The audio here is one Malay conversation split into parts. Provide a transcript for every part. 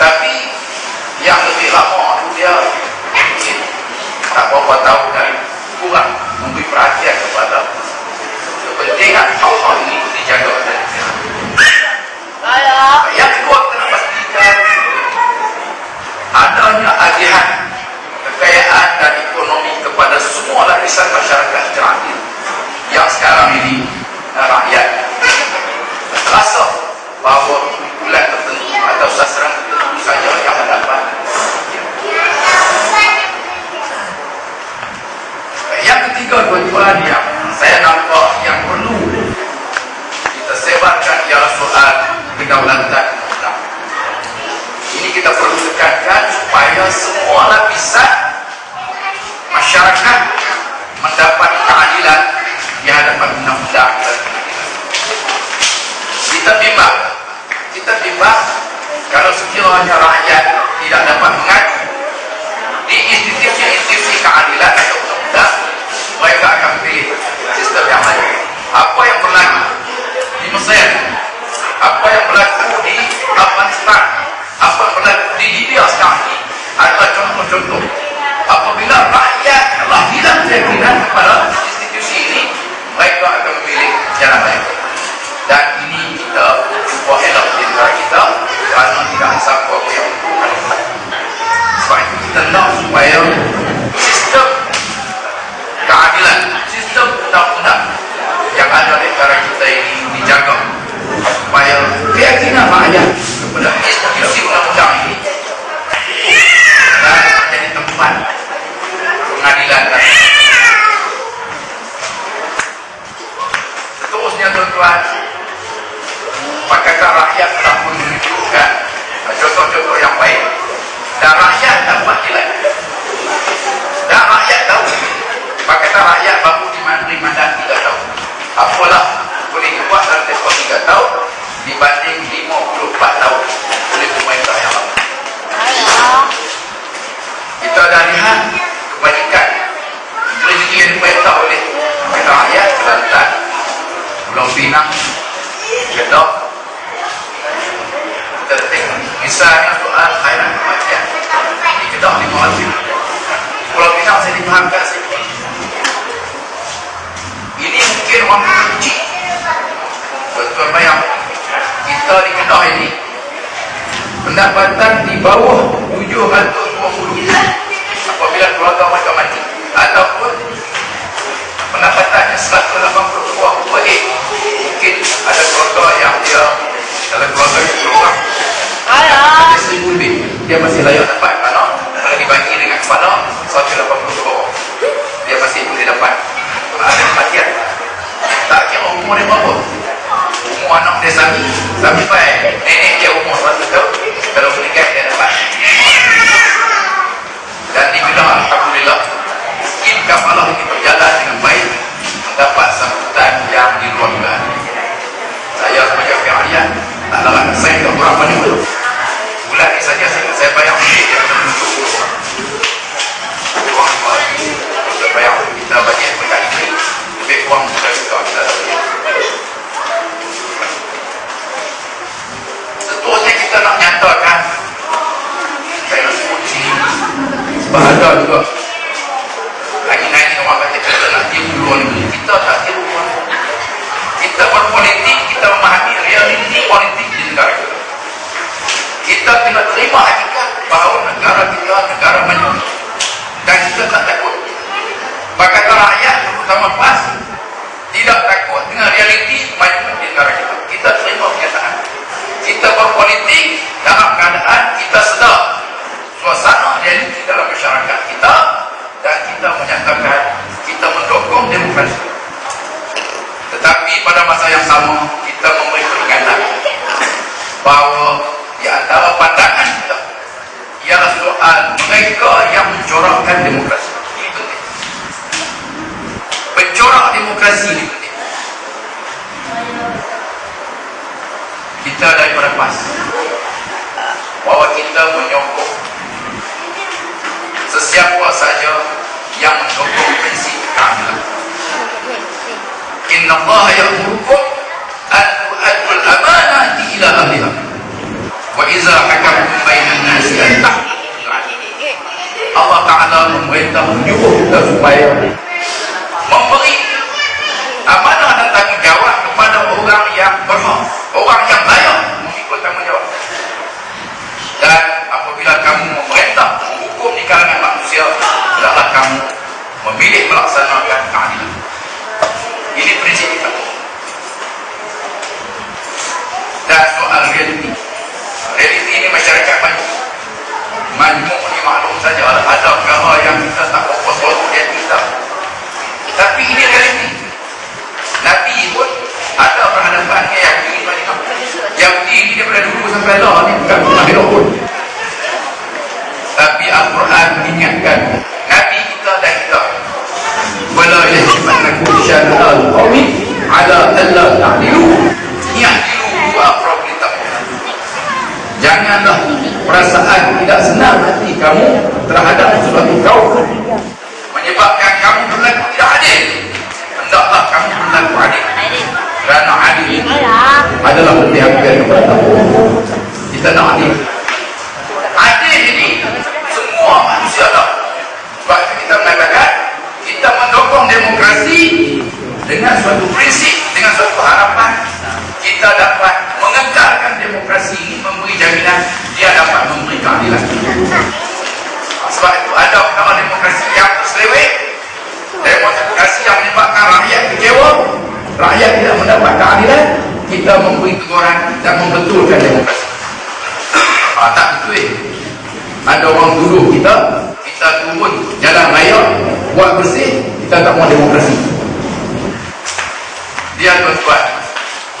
Tetapi yang lebih lama itu dia mungkin tak berapa tahun dan kurang memberi perhatian kepada kepentingan hal-hal ini dijaga. Yang kedua, kita nak pastikan adanya agihan kekayaan dan ekonomi kepada semua lapisan masyarakat secara adil. Yang sekarang ini rakyat terasa bahawa kumpulan tertentu atau sasaran tertentu saja yang mendapat. Yang ketiga, tuan-tuan, yang saya nampak yang perlu kita sebarkan ialah soal kedaulatan undang. Ini kita perlu tekankan supaya semua lapisan masyarakat mendapat keadilan di hadapan undang-undang dan pengadilan. Kita bimbang kalau sekiranya rakyat tidak dapat mengadu di institusi keadilan atau undang-undang, mereka akan pilih sistem yang lain. Apa yang berlaku di Mesir, apa yang berlaku di Afghanistan, apa yang berlaku di Libya sekarang ini adalah contoh-contoh. Apabila rakyat telah hilang keyakinan kepada institusi ini, mereka akan memilih jalan lain. Dan ini kita cuba elak di negara kita kerana tidak ada siapa yang menentukan. Sebab itu kita nak supaya sistem keadilan, sistem undang-undang yang ada di negara kita ini dijaga, supaya keyakinan rakyat kepada institusi undang-undang ini dan menjadi tempat pengadilan. Seterusnya, tuan-tuan, Pakatan Rakyat telah pun menunjukkan contoh-contoh yang baik dan rakyat dapat nilai. Dan rakyat tahu Pakatan Rakyat baru dimandiri mandat 3 tahun. Apalah boleh dibuat dalam tempoh 3 tahun dibanding 54 tahun oleh pemerintah yang lama. Kita dah lihat kebajikan rezeki yang diperintah oleh Pakatan Rakyat, Kelantan, Pulau Pinang, Kedah. Kita tengok misalnya soal khairan kematian di Kedah 500, Pulau Pinang saya difahamkan sikit. Ini mungkin orang kecil. Tuan-tuan bayang, kita di Kedah ini pendapatan di bawah 720 apabila keluarga mereka mati, ataupun pendapatannya 182 UAE. Mungkin ada keluarga yang dia dalam keluarga itu orang ada 1000 lebih, dia masih layak dapat. Kalau dibagi dengan kepala 182, dia masih boleh dapat ada kematian. Tak kira umur dia berapa, umur anak dia sampai nenek dia umur 100 tahun, kalau meninggal dia dapat. Dan dibilang alhamdulillah skim kafalah ini berjalan dengan baik, mendapat sambutan yang di luar dugaan. Saya sebagai rakyat tak larang saya ke berapa ni belum. Bulan ni saja saya bayar duit yang menunjuk orang kita bayar, kita bajet dekat ini lebih kurang mudah juga kita tahu. Seterusnya kita nak nyatakan, saya nak sebut sini sebab ada juga lagi-lagi orang kata kita nak tiru luar negeri. Kita tak tiru luar negeri. Kita berpolitik, kita memahami realiti politik di negara kita. Kita kena terima hakikat bahawa negara kita negara maju, dan kita tak takut. Pakatan Rakyat terutama PAS tidak takut dengan realiti maju di negara kita. Kita terima kenyataan. Kita berpolitik dalam keadaan kita sedar suasana realiti dalam masyarakat kita, dan kita menyatakan kita mendukung demokrasi. Tetapi pada masa yang sama kita memberi peringatan bahawa di antara pandangan kita ialah soal mereka yang mencorakkan demokrasi. Ini penting. Pencorak demokrasi ini penting. Kita daripada PAS bahawa kita menyokong sesiapa saja yang mendukung prinsip keadilan. Inna Allah ya'murukum an tu'addul amanati ila ahliha wa idza hakamtum bainan serentak. Allah Ta'ala memerintah menyuruh kita supaya memberi amanah dan tanggungjawab kepada orang yang berhak, orang yang layak mengikut tanggungjawab. Dan apabila kamu memerintah menghukum di kalangan manusia, hendaklah kamu memilih melaksanakan keadilan. Ini prinsip kita. Dan soal realiti ini masyarakat majmuk ni maklum saja, ada perkara yang kita tak fokus dia kita, tapi ini realiti. Nabi pun ada berhadapan dengan Yahudi Madinah. Yahudi ini daripada dulu sampai lah ni bukan pernah elok pun, tapi Al-Quran mengingatkan Nabi kita dan kita, wala yajma'nakum syana'al qawmi ala alla ta'dilu ya'dilu wa aqrab littaqwa. Janganlah perasaan tidak senang hati kamu terhadap sesuatu kaum menyebabkan kamu berlaku tidak adil. Hendaklah kamu berlaku adil, kerana adil adalah berpihak kepada Allah. Kita nak adil. Adil ini semua manusia dah. Sebab kita mengatakan kita mendukung demokrasi dengan suatu prinsip, dengan suatu harapan kita dapat mengekalkan demokrasi ini, memberi jaminan dia dapat memberi keadilan. Sebab itu ada perkara demokrasi yang terseleweng, demokrasi yang menyebabkan rakyat kecewa, rakyat tidak mendapat keadilan, kita memberi teguran dan membetulkan demokrasi. Tak betul. Ada orang tuduh kita turun jalan raya buat bersih, kita tak mahu demokrasi. Dia tuan-tuan,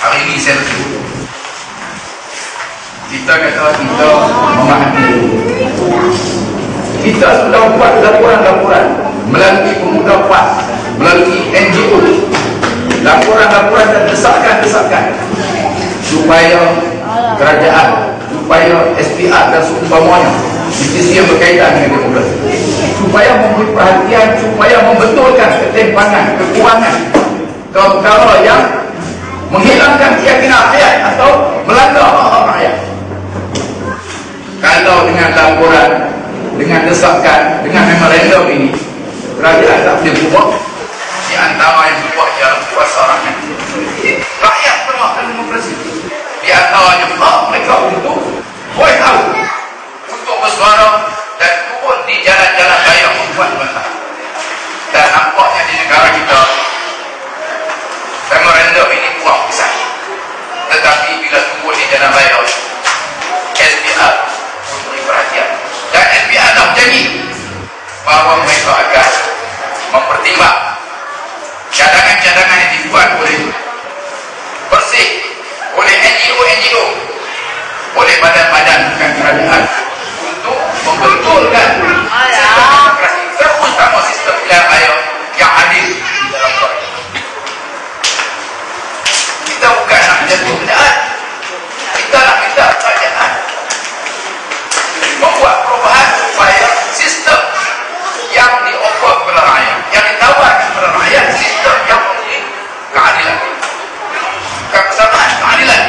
hari ini saya bersyukur kita kata kita memahami, kita sudah buat laporan-laporan melalui pemuda PAS, melalui NGO, laporan-laporan dan desakan-desakan supaya kerajaan, supaya SPR dan seumpamanya institusi yang berkaitan dengan demokrasi, supaya memberi perhatian, supaya membetulkan ketimpangan, kekurangan, perkara yang menghilangkan keyakinan rakyat atau melanggar hak-hak rakyat. Kalau dengan laporan, dengan desakan, dengan memorandum ini, kerajaan tak boleh buat. Di antara yang buat ialah kuasa rakyat. Rakyat termakan demokrasi. Di antaranya hak mereka untuk voice out, untuk bersuara dan turun di jalan-jalan raya membuat masalah. Dan nampaknya di negara kita memorandum ini buang pisah. Tetapi bila turun di jalan raya, SPR memberi perhatian, dan SPR dah berjanji bahawa mereka akan mempertimbang cadangan-cadangan yang dibuat oleh bersih, oleh NGO, oleh badan-badan bukan kerajaan untuk membetulkan sistem demokrasi, terutama sistem pilihan raya yang adil di dalam kerajaan. Kita bukan nak menjatuh kerajaan, kita nak minta kerajaan membuat perubahan supaya sistem yang diofer kepada rakyat, yang ditawarkan kepada rakyat, sistem yang memberi keadilan, bukan kesamaan, keadilan.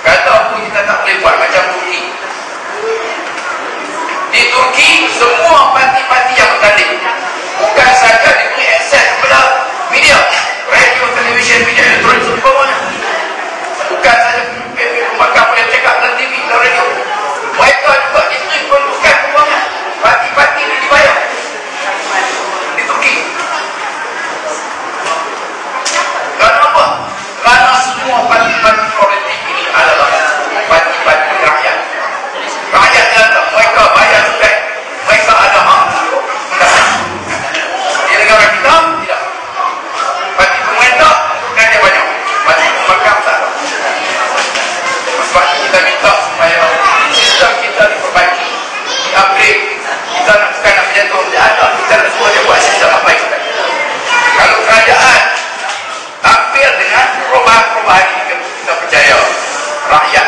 Kata pun kita tak boleh buat macam Turki. Di Turki semua parti-parti yang bertanding bukan sahaja diberi akses kepada media, radio, televisyen, media elektronik seumpamanya, bukan sahaja pemakan boleh cakap dalam TV dan radio, mereka juga diberi peruntukan kewangan. Parti-parti ini dibayar di Turki. Kerana apa? Kerana semua parti-parti politik ini adalah parti-parti rakyat. Rakyat datang, mereka bayar suket, mereka ada hak. Di negara kita tidak. Parti pemerintah kan dia banyak, parti pembangkang tak ada. Sebab kita minta supaya sistem kita diperbaiki, di-upgrade. Kita nak bukan nak menjatuh kerajaan, kita nak suruh dia buat sistem apa baik. Kalau kerajaan tampil dengan perubahan-perubahan ini, kita percaya rakyat